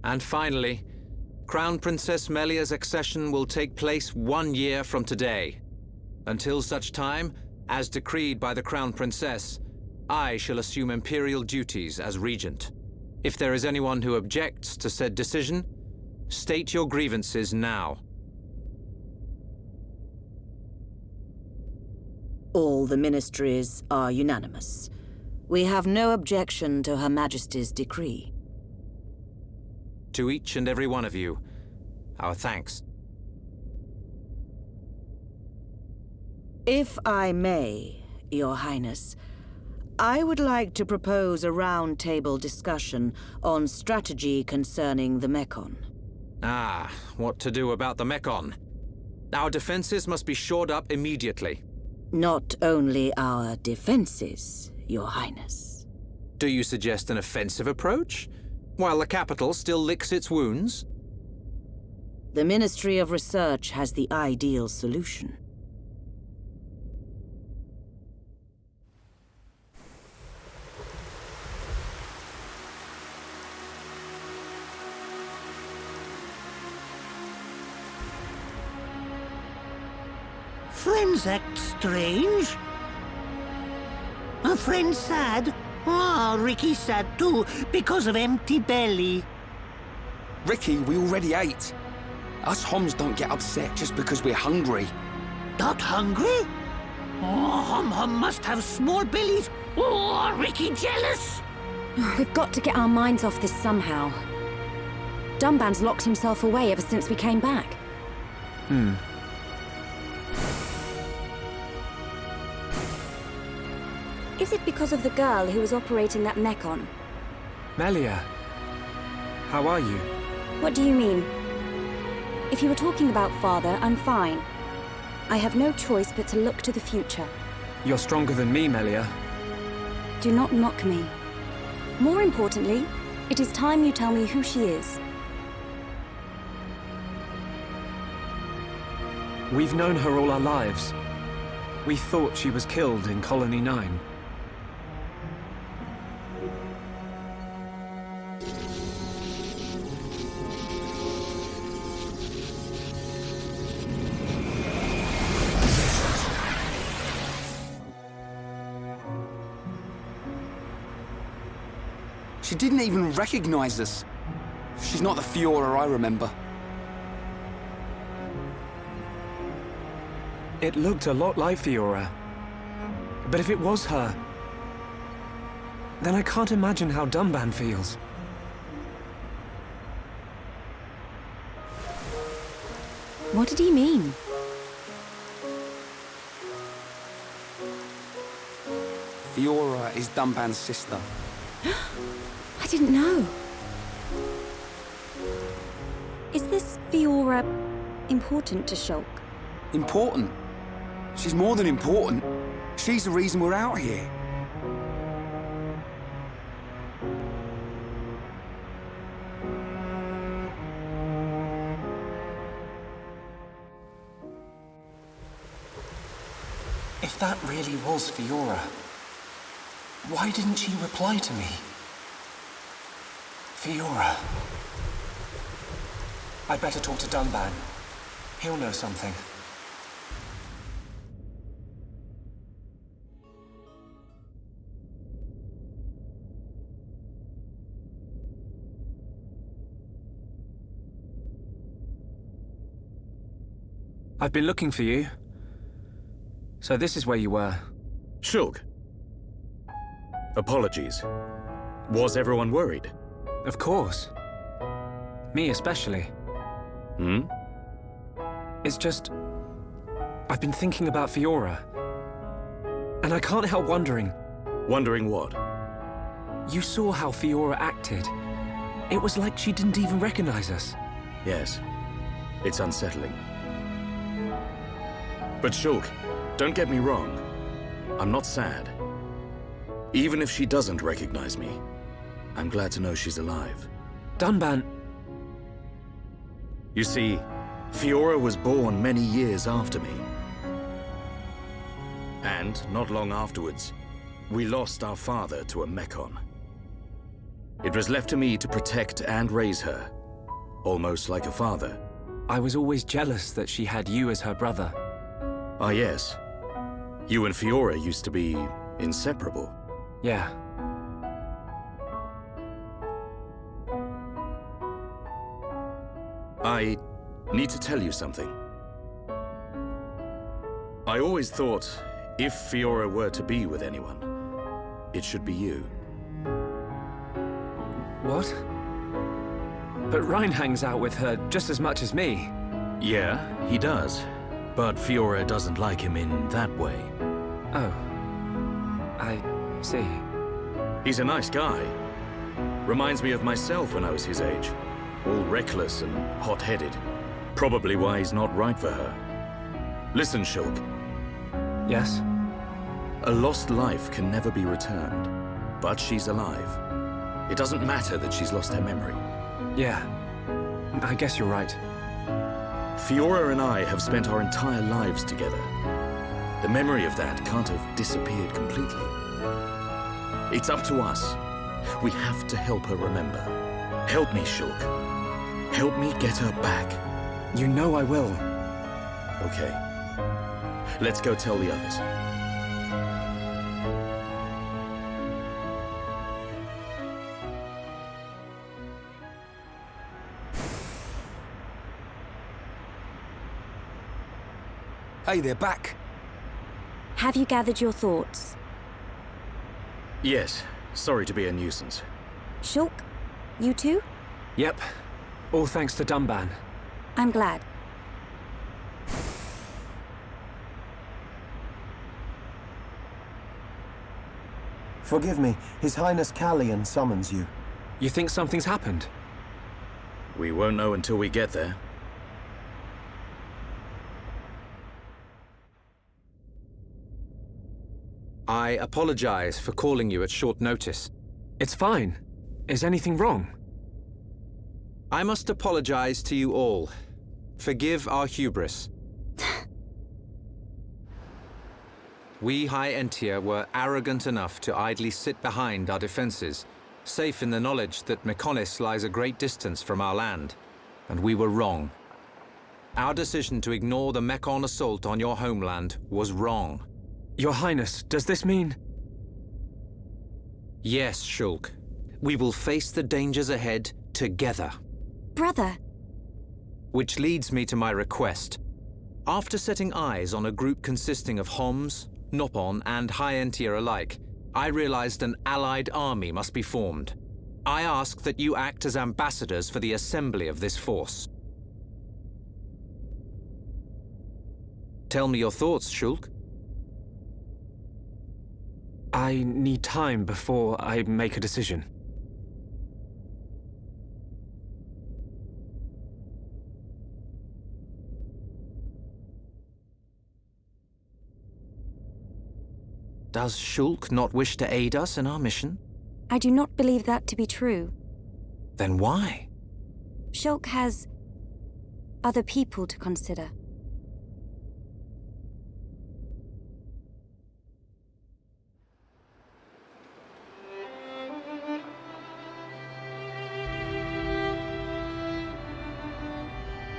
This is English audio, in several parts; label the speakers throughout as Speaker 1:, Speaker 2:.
Speaker 1: And finally, Crown Princess Melia's accession will take place 1 year from today. Until such time, as decreed by the Crown Princess, I shall assume imperial duties as regent. If there is anyone who objects to said decision, state your grievances now.
Speaker 2: All the ministries are unanimous. We have no objection to Her Majesty's decree.
Speaker 1: To each and every one of you, our thanks.
Speaker 2: If I may, Your Highness, I would like to propose a round-table discussion on strategy concerning the Mekon.
Speaker 1: Ah, what to do about the Mekon? Our defenses must be shored up immediately.
Speaker 2: Not only our defenses, Your Highness.
Speaker 1: Do you suggest an offensive approach, while the capital still licks its wounds?
Speaker 2: The Ministry of Research has the ideal solution.
Speaker 3: Friends act strange. A friend sad? Ah, Ricky's sad too, because of empty belly.
Speaker 4: Ricky, we already ate. Us Homs don't get upset just because we're hungry.
Speaker 3: Not hungry? Oh, Hom must have small bellies. Oh, Ricky jealous.
Speaker 5: We've got to get our minds off this somehow. Dunban's locked himself away ever since we came back. Is it because of the girl who was operating that Mekon?
Speaker 6: Melia, how are you?
Speaker 5: What do you mean? If you were talking about father, I'm fine. I have no choice but to look to the future.
Speaker 6: You're stronger than me, Melia.
Speaker 5: Do not mock me. More importantly, it is time you tell me who she is.
Speaker 6: We've known her all our lives. We thought she was killed in Colony 9.
Speaker 4: She didn't even recognize us. She's not the Fiora I remember.
Speaker 6: It looked a lot like Fiora. But if it was her, then I can't imagine how Dunban feels.
Speaker 5: What did he mean?
Speaker 4: Fiora is Dunban's sister.
Speaker 5: I didn't know. Is this Fiora important to Shulk?
Speaker 4: Important? She's more than important. She's the reason we're out here.
Speaker 6: If that really was Fiora, why didn't she reply to me? Fiora. I'd better talk to Dunban. He'll know something. I've been looking for you. So this is where you were.
Speaker 7: Shulk. Apologies. Was everyone worried?
Speaker 6: Of course. Me especially. It's just... I've been thinking about Fiora. And I can't help wondering.
Speaker 7: Wondering what?
Speaker 6: You saw how Fiora acted. It was like she didn't even recognize us.
Speaker 7: Yes. It's unsettling. But Shulk, don't get me wrong. I'm not sad. Even if she doesn't recognize me, I'm glad to know she's alive.
Speaker 6: Dunban...
Speaker 7: You see, Fiora was born many years after me. And, not long afterwards, we lost our father to a Mekon. It was left to me to protect and raise her, almost like a father.
Speaker 6: I was always jealous that she had you as her brother.
Speaker 7: Ah, yes. You and Fiora used to be inseparable.
Speaker 6: Yeah.
Speaker 7: I need to tell you something. I always thought, if Fiora were to be with anyone, it should be you.
Speaker 6: What? But Ryan hangs out with her just as much as me.
Speaker 7: Yeah, he does. But Fiora doesn't like him in that way.
Speaker 6: Oh. I see.
Speaker 7: He's a nice guy. Reminds me of myself when I was his age. All reckless and hot-headed. Probably why he's not right for her. Listen, Shulk.
Speaker 6: Yes?
Speaker 7: A lost life can never be returned. But she's alive. It doesn't matter that she's lost her memory.
Speaker 6: Yeah. I guess you're right.
Speaker 7: Fiora and I have spent our entire lives together. The memory of that can't have disappeared completely. It's up to us. We have to help her remember. Help me, Shulk. Help me get her back.
Speaker 6: You know I will.
Speaker 7: Okay. Let's go tell the others.
Speaker 4: Hey, they're back.
Speaker 5: Have you gathered your thoughts?
Speaker 7: Yes. Sorry to be a nuisance.
Speaker 5: Shulk? You too?
Speaker 6: Yep. All thanks to Dunban.
Speaker 5: I'm glad.
Speaker 8: Forgive me, His Highness Callian summons you.
Speaker 6: You think something's happened?
Speaker 7: We won't know until we get there.
Speaker 1: I apologize for calling you at short notice.
Speaker 6: It's fine. Is anything wrong?
Speaker 1: I must apologize to you all. Forgive our hubris. We High Entia were arrogant enough to idly sit behind our defenses, safe in the knowledge that Mechonis lies a great distance from our land. And we were wrong. Our decision to ignore the Mechon assault on your homeland was wrong.
Speaker 6: Your Highness, does this mean...
Speaker 1: Yes, Shulk. We will face the dangers ahead together.
Speaker 5: Brother!
Speaker 1: Which leads me to my request. After setting eyes on a group consisting of Homs, Nopon, and High Entia alike, I realized an allied army must be formed. I ask that you act as ambassadors for the assembly of this force. Tell me your thoughts, Shulk.
Speaker 6: I need time before I make a decision.
Speaker 1: Does Shulk not wish to aid us in our mission?
Speaker 5: I do not believe that to be true.
Speaker 1: Then why?
Speaker 5: Shulk has other people to consider.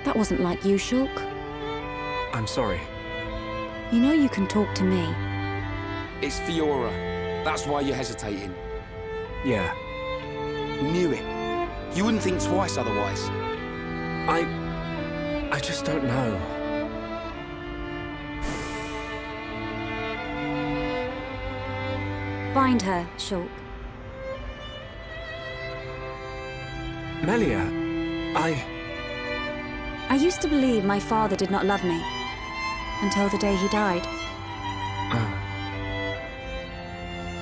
Speaker 5: That wasn't like you, Shulk.
Speaker 6: I'm sorry.
Speaker 5: You know you can talk to me.
Speaker 4: It's Fiora. That's why you're hesitating.
Speaker 6: Yeah.
Speaker 4: Knew it. You wouldn't think twice otherwise.
Speaker 6: I just don't know.
Speaker 5: Find her, Shulk.
Speaker 6: Melia,
Speaker 5: I used to believe my father did not love me. Until the day he died.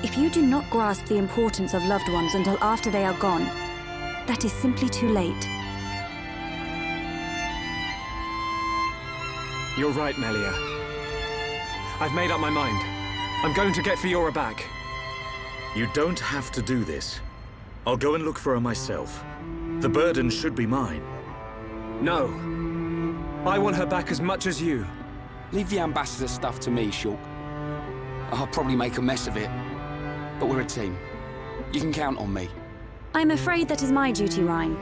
Speaker 5: If you do not grasp the importance of loved ones until after they are gone, that is simply too late.
Speaker 6: You're right, Melia. I've made up my mind. I'm going to get Fiora back.
Speaker 7: You don't have to do this. I'll go and look for her myself. The burden should be mine.
Speaker 6: No. I want her back as much as you.
Speaker 4: Leave the ambassador stuff to me, Shulk. I'll probably make a mess of it. But we're a team. You can count on me.
Speaker 5: I'm afraid that is my duty, Rhine.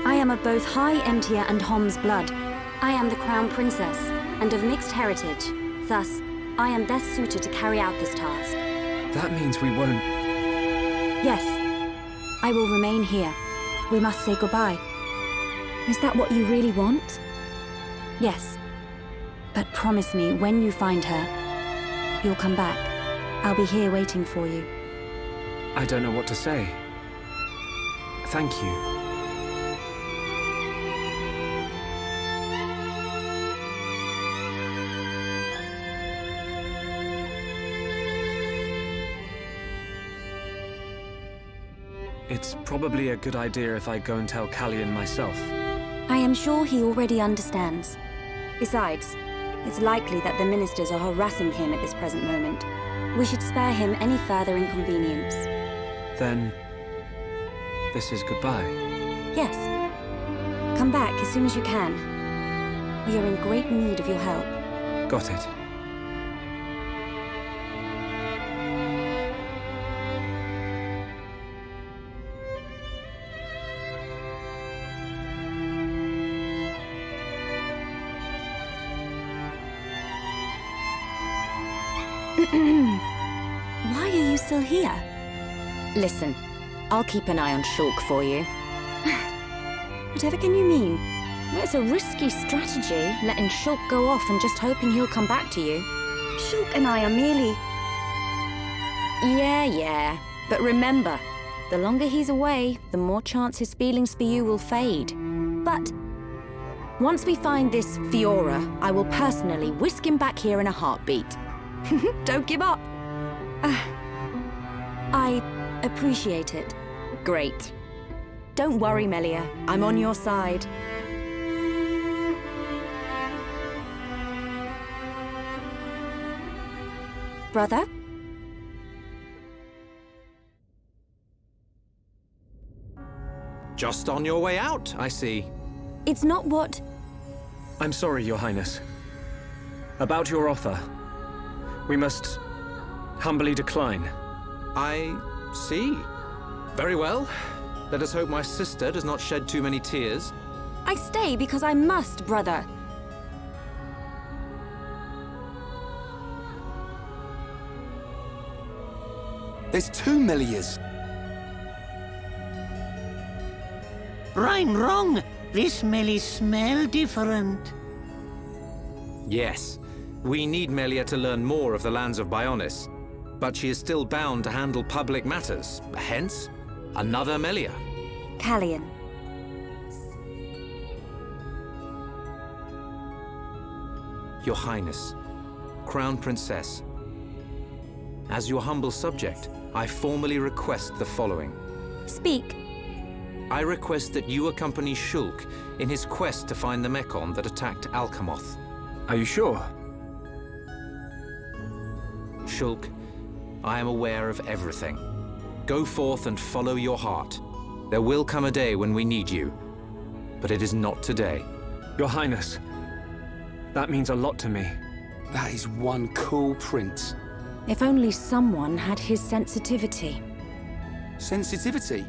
Speaker 5: I am of both High Entia and Hom's blood. I am the Crown Princess, and of mixed heritage. Thus, I am best suited to carry out this task.
Speaker 6: That means we won't...
Speaker 5: Yes, I will remain here. We must say goodbye. Is that what you really want? Yes. But promise me, when you find her, you'll come back. I'll be here waiting for you.
Speaker 6: I don't know what to say. Thank you. It's probably a good idea if I go and tell Callian myself.
Speaker 5: I am sure he already understands. Besides, it's likely that the ministers are harassing him at this present moment. We should spare him any further inconvenience.
Speaker 6: Then... this is goodbye.
Speaker 5: Yes. Come back as soon as you can. We are in great need of your help.
Speaker 6: Got it.
Speaker 5: Why are you still here?
Speaker 2: Listen, I'll keep an eye on Shulk for you.
Speaker 5: Whatever can you mean?
Speaker 2: It's a risky strategy, letting Shulk go off and just hoping he'll come back to you.
Speaker 5: Shulk and I are merely...
Speaker 2: Yeah. But remember, the longer he's away, the more chance his feelings for you will fade.
Speaker 5: But...
Speaker 2: once we find this Fiora, I will personally whisk him back here in a heartbeat. Don't give up.
Speaker 5: I appreciate it.
Speaker 2: Great. Don't worry, Melia. I'm on your side.
Speaker 5: Brother?
Speaker 1: Just on your way out, I see.
Speaker 5: It's not what...
Speaker 6: I'm sorry, Your Highness. About your offer. We must humbly decline.
Speaker 1: I see. Very well. Let us hope my sister does not shed too many tears.
Speaker 5: I stay because I must, brother.
Speaker 4: There's 2 Melias.
Speaker 3: Rhyme wrong. This Melie smell different.
Speaker 1: Yes. We need Melia to learn more of the lands of Bionis, but she is still bound to handle public matters, hence, another Melia.
Speaker 5: Callian.
Speaker 1: Your Highness, Crown Princess, as your humble subject, I formally request the following.
Speaker 5: Speak.
Speaker 1: I request that you accompany Shulk in his quest to find the Mechon that attacked Alcamoth.
Speaker 6: Are you sure?
Speaker 1: Shulk, I am aware of everything. Go forth and follow your heart. There will come a day when we need you, but it is not today.
Speaker 6: Your Highness, that means a lot to me.
Speaker 4: That is one cool prince.
Speaker 2: If only someone had his sensitivity.
Speaker 4: Sensitivity?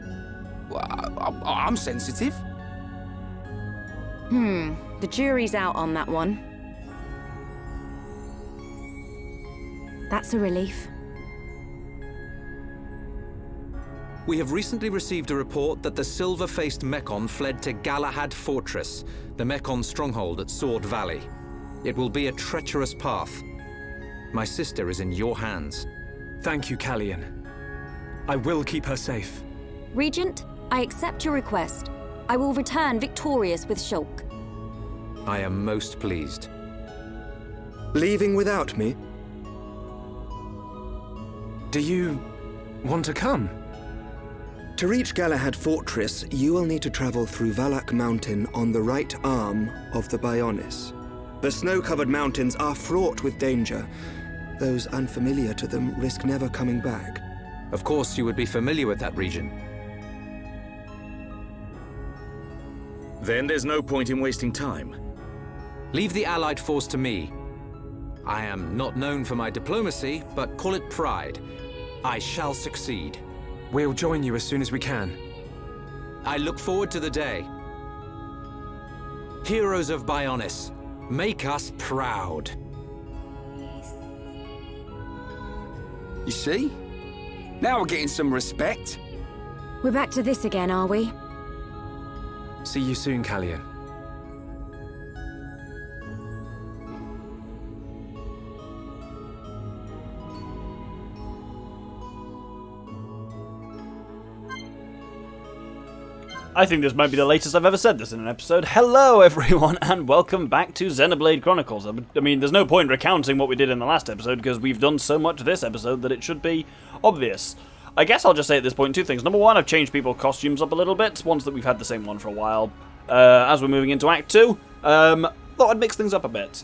Speaker 4: Well, I'm sensitive.
Speaker 2: The jury's out on that one. That's a relief.
Speaker 1: We have recently received a report that the silver-faced Mechon fled to Galahad Fortress, the Mechon stronghold at Sword Valley. It will be a treacherous path. My sister is in your hands.
Speaker 6: Thank you, Callian. I will keep her safe.
Speaker 5: Regent, I accept your request. I will return victorious with Shulk.
Speaker 1: I am most pleased.
Speaker 8: Leaving without me?
Speaker 6: Do you want to come?
Speaker 8: To reach Galahad Fortress, you will need to travel through Valak Mountain on the right arm of the Bionis. The snow-covered mountains are fraught with danger. Those unfamiliar to them risk never coming back.
Speaker 1: Of course you would be familiar with that region.
Speaker 7: Then there's no point in wasting time.
Speaker 1: Leave the Allied force to me. I am not known for my diplomacy, but call it pride. I shall succeed.
Speaker 6: We'll join you as soon as we can.
Speaker 1: I look forward to the day. Heroes of Bionis, make us proud.
Speaker 4: You see? Now we're getting some respect.
Speaker 5: We're back to this again, are we?
Speaker 6: See you soon, Callian.
Speaker 9: I think this might be the latest I've ever said this in an episode. Hello everyone and welcome back to Xenoblade Chronicles. I mean, there's no point recounting what we did in the last episode because we've done so much this episode that it should be obvious. I guess I'll just say at this point two things. Number one, I've changed people's costumes up a little bit, ones that we've had the same one for a while. As we're moving into Act 2, thought I'd mix things up a bit.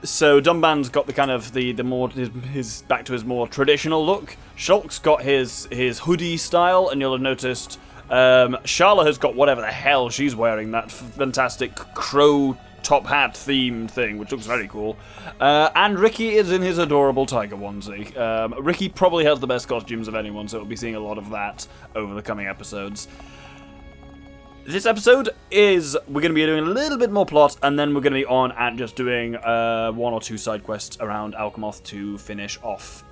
Speaker 9: So Dunban's got the kind of the more his back to his more traditional look. Shulk's got his hoodie style, and you'll have noticed Sharla has got whatever the hell she's wearing, that fantastic crow top hat themed thing, which looks very cool. And Ricky is in his adorable tiger onesie. Ricky probably has the best costumes of anyone, so we'll be seeing a lot of that over the coming episodes. This episode we're going to be doing a little bit more plot, and then we're going to be on and just doing one or two side quests around Alchemoth to finish off.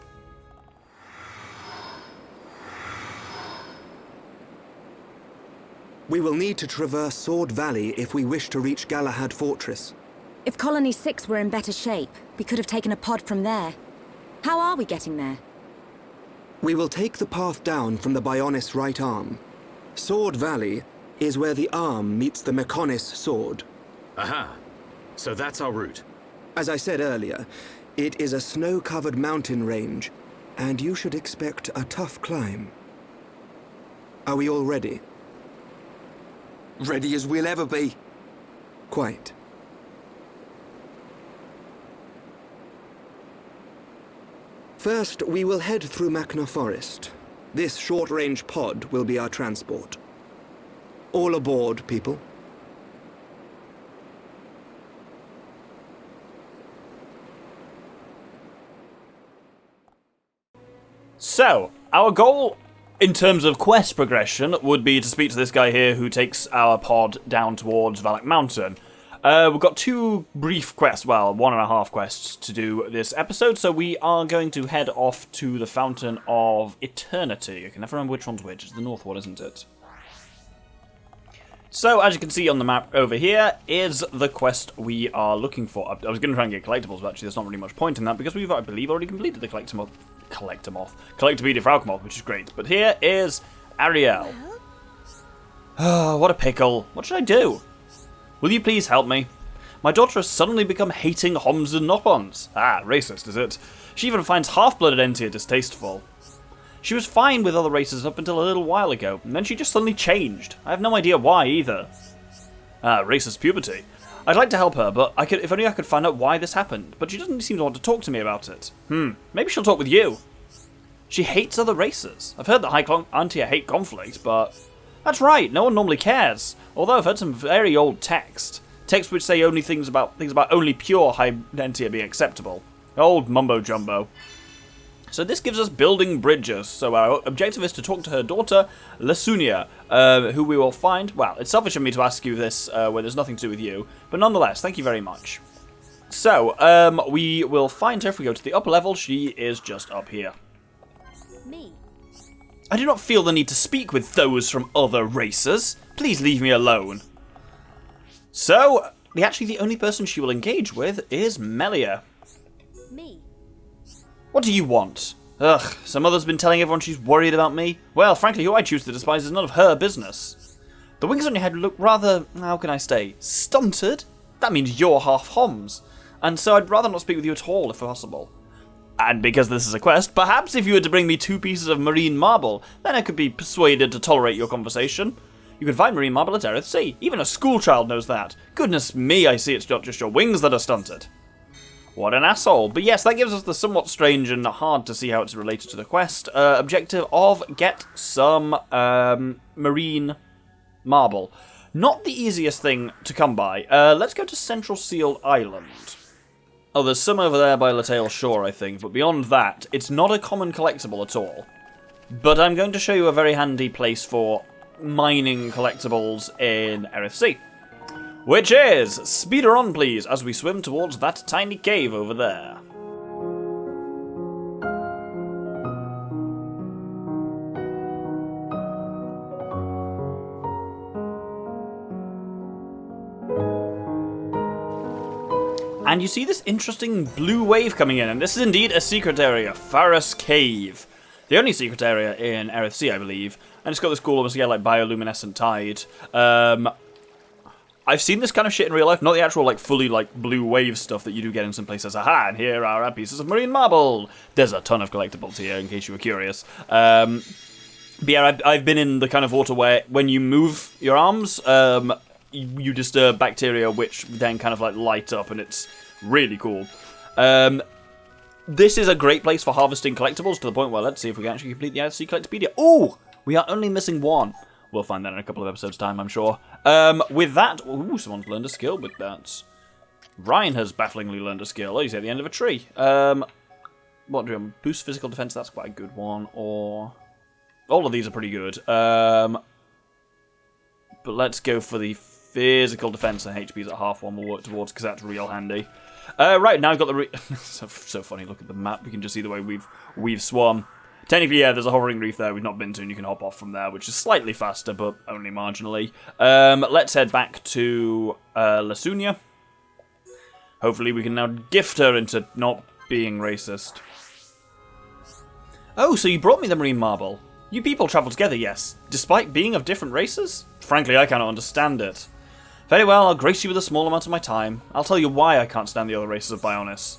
Speaker 8: We will need to traverse Sword Valley if we wish to reach Galahad Fortress.
Speaker 5: If Colony 6 were in better shape, we could have taken a pod from there. How are we getting there?
Speaker 8: We will take the path down from the Bionis right arm. Sword Valley is where the arm meets the Mechonis sword.
Speaker 7: Aha. So that's our route.
Speaker 8: As I said earlier, it is a snow-covered mountain range, and you should expect a tough climb. Are we all ready?
Speaker 4: Ready as we'll ever be.
Speaker 8: Quite. First, we will head through Magna Forest. This short-range pod will be our transport. All aboard, people.
Speaker 9: So, our goal in terms of quest progression would be to speak to this guy here who takes our pod down towards Valak Mountain. We've got two brief quests, well, 1.5 quests to do this episode, so we are going to head off to the Fountain of Eternity. I can never remember which one's which. It's the north one, isn't it? So, as you can see on the map over here, is the quest we are looking for. I was going to try and get collectibles, but actually there's not really much point in that, because we've, I believe, already completed the Collectopedia for Alchemoth, which is great. But here is Ariel. Oh, what a pickle. What should I do? Will you please help me? My daughter has suddenly become hating Homs and Nopons. Ah, racist, is it? She even finds half-blooded Entia distasteful. She was fine with other races up until a little while ago, and then she just suddenly changed. I have no idea why either. Ah, racist puberty. I'd like to help her, but if only I could find out why this happened, but she doesn't seem to want to talk to me about it. Maybe she'll talk with you. She hates other races. I've heard that Antia hate conflict, but... That's right, no one normally cares. Although I've heard some very old texts which say only things about only pure Antia being acceptable. Old mumbo-jumbo. So this gives us building bridges. So our objective is to talk to her daughter, Lasunia, who we will find... Well, it's selfish of me to ask you this when there's nothing to do with you, but nonetheless, thank you very much. So, we will find her if we go to the upper level. She is just up here.
Speaker 5: Me.
Speaker 9: I do not feel the need to speak with those from other races. Please leave me alone. So, actually the only person she will engage with is Melia.
Speaker 5: Me.
Speaker 9: What do you want? Ugh, some mother's been telling everyone she's worried about me. Well, frankly, who I choose to despise is none of her business. The wings on your head look rather, how can I say, stunted? That means you're half Homs. And so I'd rather not speak with you at all, if possible. And because this is a quest, perhaps if you were to bring me 2 pieces of marine marble, then I could be persuaded to tolerate your conversation. You can find marine marble at Erith Sea. Even a schoolchild knows that. Goodness me, I see it's not just your wings that are stunted. What an asshole. But yes, that gives us the somewhat strange and hard to see how it's related to the quest objective of get some marine marble. Not the easiest thing to come by. Let's go to Central Seal Island. Oh, there's some over there by Latail Shore, I think, but beyond that, it's not a common collectible at all. But I'm going to show you a very handy place for mining collectibles in Erith Sea. Which is, speeder on please, as we swim towards that tiny cave over there. And you see this interesting blue wave coming in, and this is indeed a secret area, Faris Cave. The only secret area in Erith Sea, I believe. And it's got this cool, almost, yeah, like, bioluminescent tide. I've seen this kind of shit in real life, not the actual, like, fully, like, blue wave stuff that you do get in some places. Aha, and here are our pieces of marine marble. There's a ton of collectibles here, in case you were curious. But yeah, I've been in the kind of water where when you move your arms, you disturb bacteria, which then kind of, like, light up, and it's really cool. This is a great place for harvesting collectibles, to the point where let's see if we can actually complete the IC Collectopedia. Oh! We are only missing one. We'll find that in a couple of episodes' time, I'm sure. With that... Ooh, someone's learned a skill with that. Ryan has bafflingly learned a skill. Oh, he's at the end of a tree. What do you want? Boost physical defense, that's quite a good one. Or... all of these are pretty good. But let's go for the physical defense, and HP's at half one we'll work towards, because that's real handy. Right, now I've got the... so funny, look at the map. We can just see the way we've swum. Technically, yeah, there's a hovering reef there we've not been to, and you can hop off from there, which is slightly faster, but only marginally. Let's head back to Lasunia. Hopefully we can now gift her into not being racist. Oh, so you brought me the marine marble. You people travel together, yes, despite being of different races? Frankly, I cannot understand it. Very well, I'll grace you with a small amount of my time. I'll tell you why I can't stand the other races of Bionis.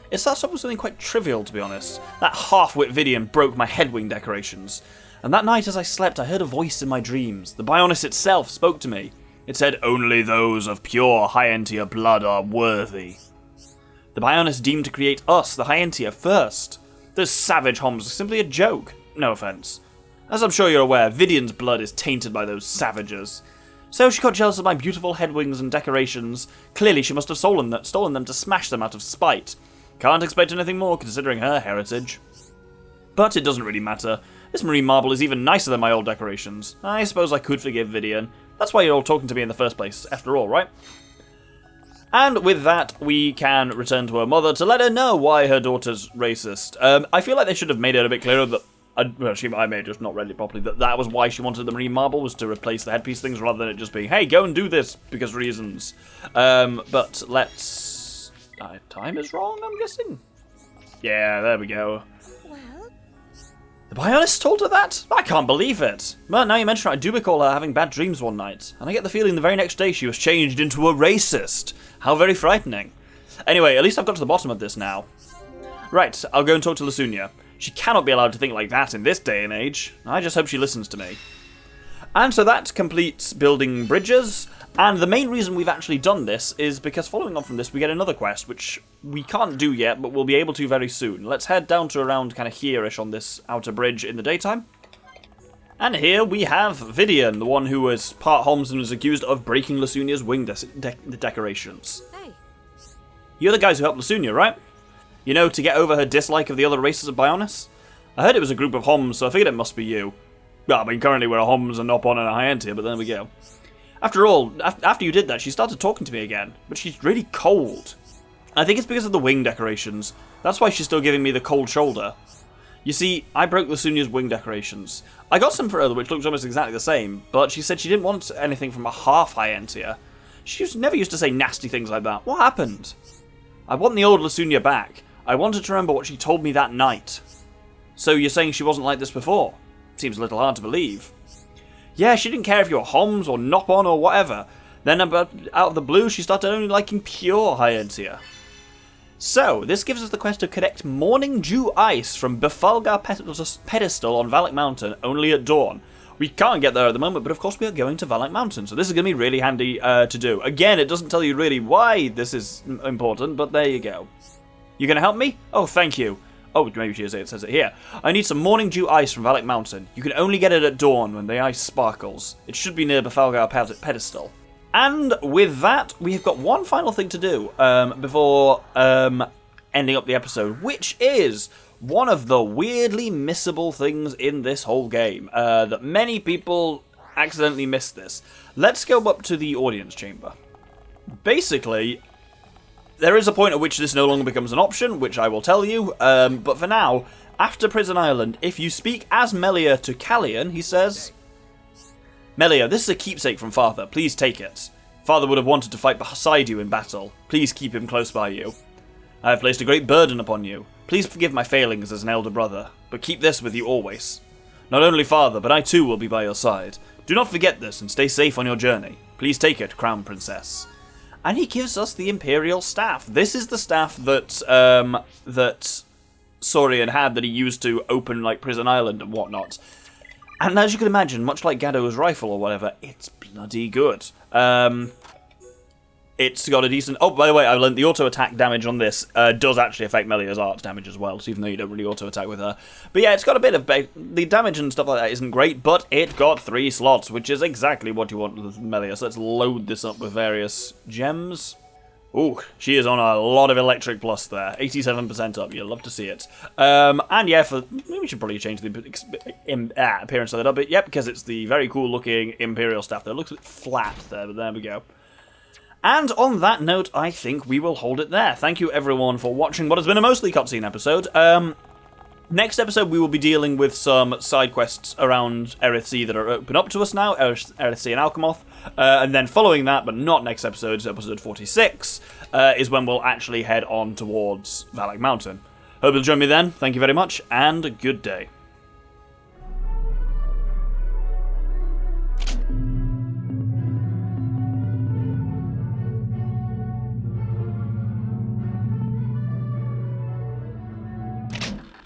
Speaker 9: It starts off with something quite trivial, to be honest. That half-wit Vidian broke my headwing decorations. And that night as I slept, I heard a voice in my dreams. The Bionis itself spoke to me. It said, only those of pure Hyentia blood are worthy. The Bionis deemed to create us, the Hyentia, first. Those savage homs are simply a joke. No offence. As I'm sure you're aware, Vidian's blood is tainted by those savages. So she got jealous of my beautiful headwings and decorations. Clearly she must have stolen them to smash them out of spite. Can't expect anything more, considering her heritage. But it doesn't really matter. This marine marble is even nicer than my old decorations. I suppose I could forgive Vidian. That's why you're all talking to me in the first place, after all, right? And with that, we can return to her mother to let her know why her daughter's racist. I feel like they should have made it a bit clearer that... I may have just not read it properly, that was why she wanted the marine marble, was to replace the headpiece things, rather than it just being, hey, go and do this, because reasons. But let's... time is wrong, I'm guessing? Yeah, there we go. Well? The Bionis told her that? I can't believe it. Well, now you mention it, I do recall her having bad dreams one night, and I get the feeling the very next day she was changed into a racist. How very frightening. Anyway, at least I've got to the bottom of this now. Right, I'll go and talk to Lasunia. She cannot be allowed to think like that in this day and age. I just hope she listens to me. And so that completes building bridges. And the main reason we've actually done this is because following on from this, we get another quest, which we can't do yet, but we'll be able to very soon. Let's head down to around kind of here-ish on this outer bridge in the daytime. And here we have Vidian, the one who was part Homs and was accused of breaking Lasunia's wing decorations. Hey. You're the guys who helped Lasunia, right? You know, to get over her dislike of the other races of Bionis? I heard it was a group of Homs, so I figured it must be you. Well, I mean, currently we're a Homs and Nopon and a Hyentia, but there we go. After all, after you did that, she started talking to me again, but she's really cold. I think it's because of the wing decorations. That's why she's still giving me the cold shoulder. You see, I broke Lasunia's wing decorations. I got some for her, which looks almost exactly the same, but she said she didn't want anything from a half Hyentia. She never used to say nasty things like that. What happened? I want the old Lasunia back. I wanted to remember what she told me that night. So you're saying she wasn't like this before? Seems a little hard to believe. Yeah, she didn't care if you were Homs or Nopon or whatever. Then out of the blue, she started only liking pure Hyentia. So, this gives us the quest to collect Morning Dew Ice from Befalgar Pedestal on Valak Mountain, only at dawn. We can't get there at the moment, but of course we are going to Valak Mountain, so this is going to be really handy to do. Again, it doesn't tell you really why this is important, but there you go. You going to help me? Oh, thank you. Oh, maybe she is. It says it here. I need some Morning Dew Ice from Valak Mountain. You can only get it at dawn when the ice sparkles. It should be near Befalgar Pedestal. And with that, we have got one final thing to do before ending up the episode, which is one of the weirdly missable things in this whole game, that many people accidentally miss this. Let's go up to the audience chamber. Basically, there is a point at which this no longer becomes an option, which I will tell you, but for now, after Prison Island, if you speak as Melia to Callian, he says, Melia, this is a keepsake from Father, please take it. Father would have wanted to fight beside you in battle. Please keep him close by you. I have placed a great burden upon you. Please forgive my failings as an elder brother, but keep this with you always. Not only Father, but I too will be by your side. Do not forget this and stay safe on your journey. Please take it, Crown Princess. And he gives us the Imperial Staff. This is the staff that that Saurian had that he used to open like Prison Island and whatnot. And as you can imagine, much like Gado's rifle or whatever, it's bloody good. It's got a decent... Oh, by the way, I learned the auto-attack damage on this does actually affect Melia's art damage as well, so even though you don't really auto-attack with her. But yeah, it's got a bit of... The damage and stuff like that isn't great, but it got 3 slots, which is exactly what you want with Melia. So let's load this up with various gems. Ooh, she is on a lot of Electric Plus there. 87% up, you'll love to see it. And yeah, maybe we should probably change the appearance of that a bit. Yep, because it's the very cool-looking Imperial Staff there. It looks a bit flat there, but there we go. And on that note, I think we will hold it there. Thank you everyone for watching what has been a mostly cutscene episode. Next episode we will be dealing with some side quests around Erithsea that are open up to us now, Erithsea and Alchemoth. And then following that, but not next episode, episode 46, is when we'll actually head on towards Valak Mountain. Hope you'll join me then. Thank you very much, and good day.